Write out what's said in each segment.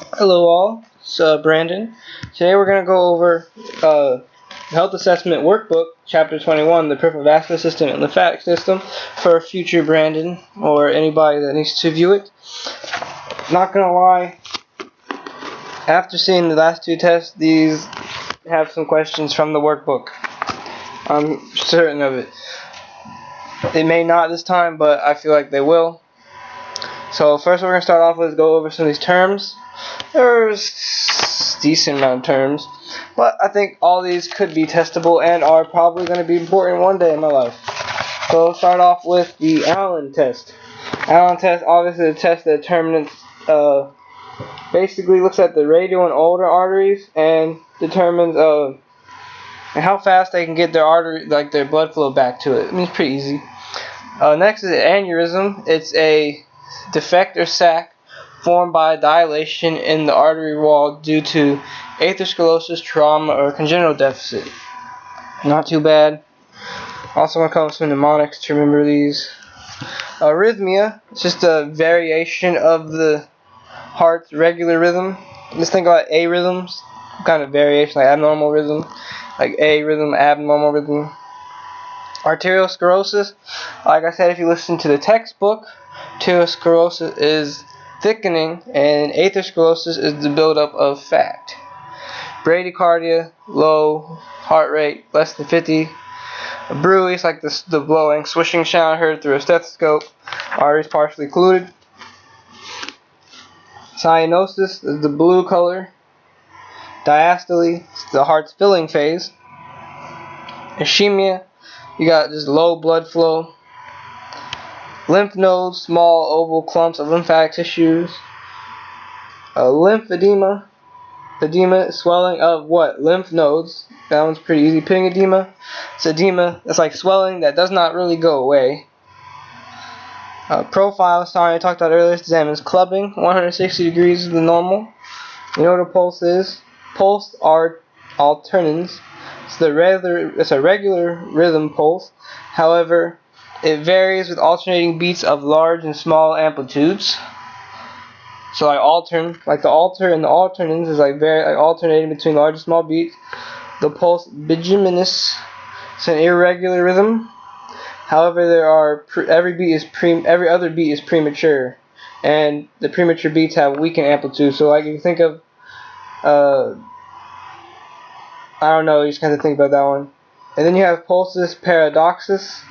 Hello all, it's Brandon. Today we're going to go over Health Assessment Workbook, Chapter 21, the Peripheral Vascular System and Lymphatic System for future Brandon or anybody that needs to view it. Not going to lie, after seeing the last two tests, these have some questions from the workbook. I'm certain of it. They may not this time, but I feel like they will. So first we're going to start off with go over some of these terms. There's a decent amount of terms, but I think all these could be testable and are probably going to be important one day in my life. So let's start off with the Allen test. Allen test, obviously a test that determines, basically looks at the radial and ulnar arteries and determines how fast they can get their artery, like their blood flow back to it. I mean, it's pretty easy. Next is aneurysm. It's a defect or sac formed by dilation in the artery wall due to atherosclerosis, trauma, or congenital deficit. Not too bad. Also want to come with some mnemonics to remember these. Arrhythmia, it's just a variation of the heart's regular rhythm. Just think about arrhythms, kind of variation, like abnormal rhythm, like A rhythm, abnormal rhythm. Arteriosclerosis, like I said, if you listen to the textbook, arteriosclerosis is thickening, and atherosclerosis is the buildup of fat. Bradycardia, low heart rate, less than 50. Bruit is like the blowing, swishing sound heard through a stethoscope. Arteries partially occluded. Cyanosis is the blue color. Diastole is the heart's filling phase. Ischemia, you got just low blood flow. Lymph nodes, small oval clumps of lymphatic tissues. Lymphedema, edema, swelling of what? Lymph nodes. That one's pretty easy. Pyngedema, it's edema. It's like swelling that does not really go away. Profile, sorry, I talked about earlier. This examines clubbing. 160 degrees is the normal. You know what a pulse is? Pulse alternans. It's a regular rhythm pulse. However, it varies with alternating beats of large and small amplitudes. So like the alter and the alternans is like alternating between large and small beats. The pulse bigeminous, it's an irregular rhythm. However, every other beat is premature, and the premature beats have weakened amplitude. So like if you think of I don't know, you just kind of think about that one. And then you have pulsus paradoxus.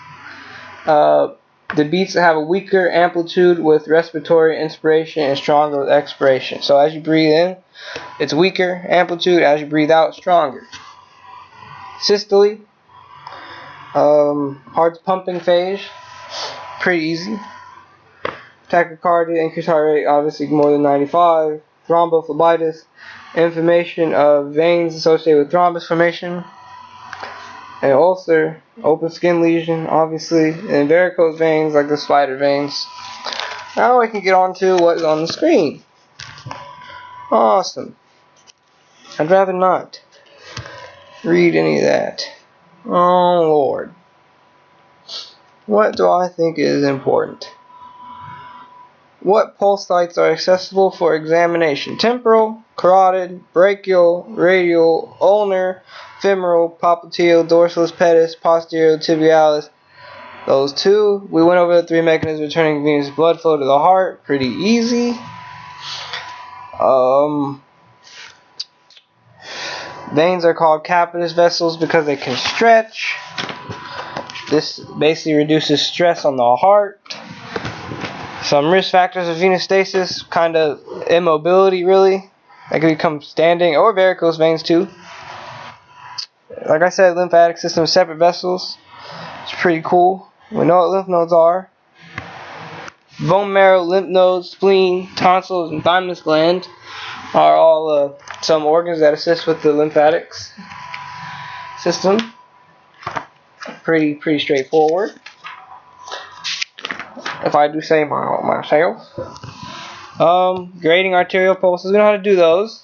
The beats have a weaker amplitude with respiratory inspiration and stronger with expiration. So as you breathe in, it's weaker amplitude. As you breathe out, stronger. Systole, heart's pumping phase, pretty easy. Tachycardia, increased heart rate, obviously more than 95. Thrombophlebitis, inflammation of veins associated with thrombus formation. An ulcer, open skin lesion, obviously, and varicose veins like the spider veins. Now we can get on to what is on the screen. Awesome. I'd rather not read any of that. Oh Lord. What do I think is important? What pulse sites are accessible for examination? Temporal, carotid, brachial, radial, ulnar, femoral, popliteal, dorsalis pedis, posterior, tibialis. Those two. We went over the three mechanisms returning venous blood flow to the heart. Pretty easy. Veins are called capitis vessels because they can stretch. This basically reduces stress on the heart. Some risk factors of venous stasis, kind of immobility really. That can become standing, or varicose veins too. Like I said, lymphatic system, separate vessels. It's pretty cool. We know what lymph nodes are. Bone marrow, lymph nodes, spleen, tonsils, and thymus gland are all some organs that assist with the lymphatics system. Pretty straightforward, if I do say myself. Grading arterial pulses. We know how to do those.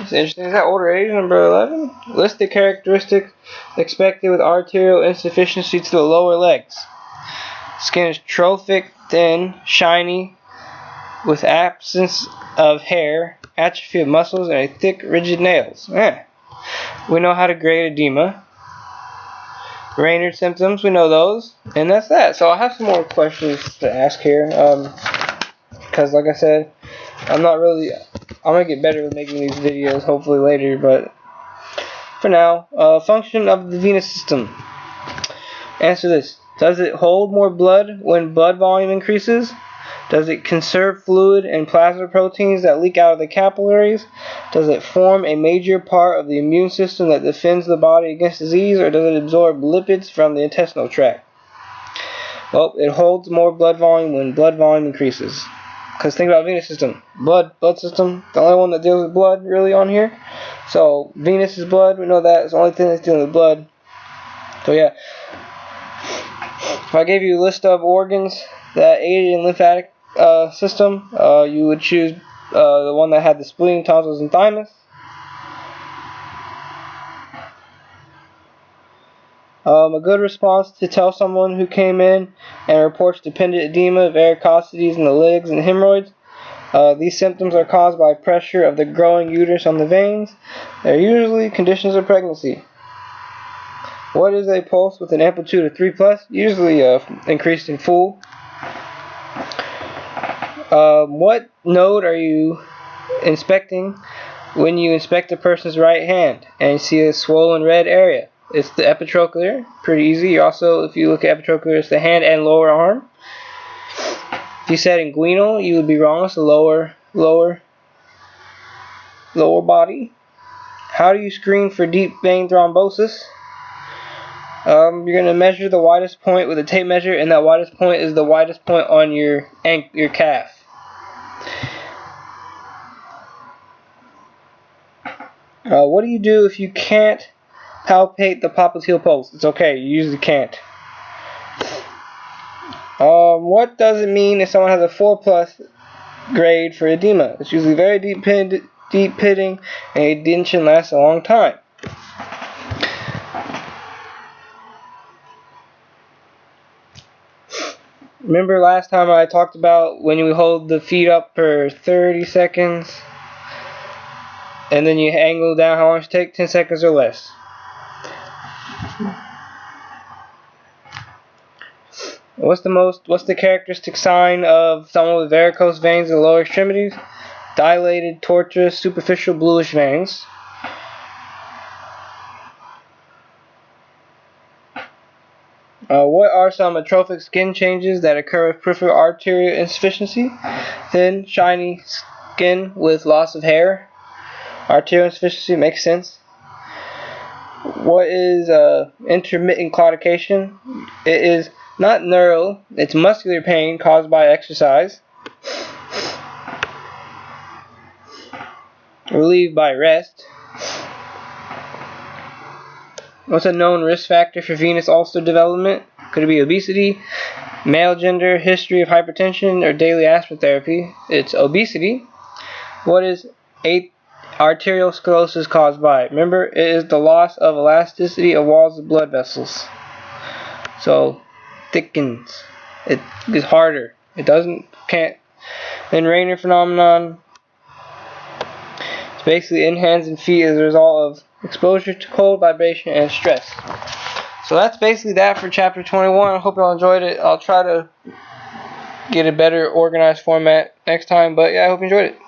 It's interesting. Is that order age number 11? List the characteristics expected with arterial insufficiency to the lower legs. Skin is trophic, thin, shiny, with absence of hair, atrophy of muscles, and thick, rigid nails. We know how to grade edema. Raynaud symptoms, we know those, and that's that. So I have some more questions to ask here, because like I said, I'm gonna get better with making these videos hopefully later, but for now, function of the venous system. Answer this. Does it hold more blood when blood volume increases? Does it conserve fluid and plasma proteins that leak out of the capillaries? Does it form a major part of the immune system that defends the body against disease, or does it absorb lipids from the intestinal tract? Well, it holds more blood volume when blood volume increases. Because think about venous system. Blood system, the only one that deals with blood really on here. So venous is blood, we know that. It's the only thing that's dealing with blood. So yeah. If I gave you a list of organs that aided in lymphatic system, you would choose the one that had the spleen, tonsils, and thymus. A good response to tell someone who came in and reports dependent edema, varicosities in the legs, and hemorrhoids. These symptoms are caused by pressure of the growing uterus on the veins. They're usually conditions of pregnancy. What is a pulse with an amplitude of 3+? Usually increased in full. What node are you inspecting when you inspect a person's right hand and you see a swollen red area? It's the epitrochlear. Pretty easy. Also, if you look at epitrochlear, it's the hand and lower arm. If you said inguinal, you would be wrong. It's the lower body. How do you screen for deep vein thrombosis? You're going to measure the widest point with a tape measure, and that widest point is the widest point on your calf. What do you do if you can't palpate the popliteal pulse? It's okay, you usually can't. What does it mean if someone has a 4+ grade for edema? It's usually very deep pitting, and edention lasts a long time. Remember last time I talked about when you hold the feet up for 30 seconds and then you angle down how long it takes? 10 seconds or less. What's the characteristic sign of someone with varicose veins in the lower extremities? Dilated, tortuous, superficial bluish veins. What are some atrophic skin changes that occur with peripheral arterial insufficiency? Thin, shiny skin with loss of hair. Arterial insufficiency makes sense. What is intermittent claudication? It is not neural, it's muscular pain caused by exercise. Relieved by rest. What's a known risk factor for venous ulcer development? Could it be obesity, male gender, history of hypertension, or daily aspirin therapy? It's obesity. What is arterial sclerosis caused by? Remember, it is the loss of elasticity of walls of blood vessels. So, thickens. It is harder. It can't. Then Raynaud phenomenon. It's basically in hands and feet as a result of exposure to cold, vibration, and stress. So that's basically that for chapter 21. I hope y'all enjoyed it. I'll try to get a better organized format next time. But yeah, I hope you enjoyed it.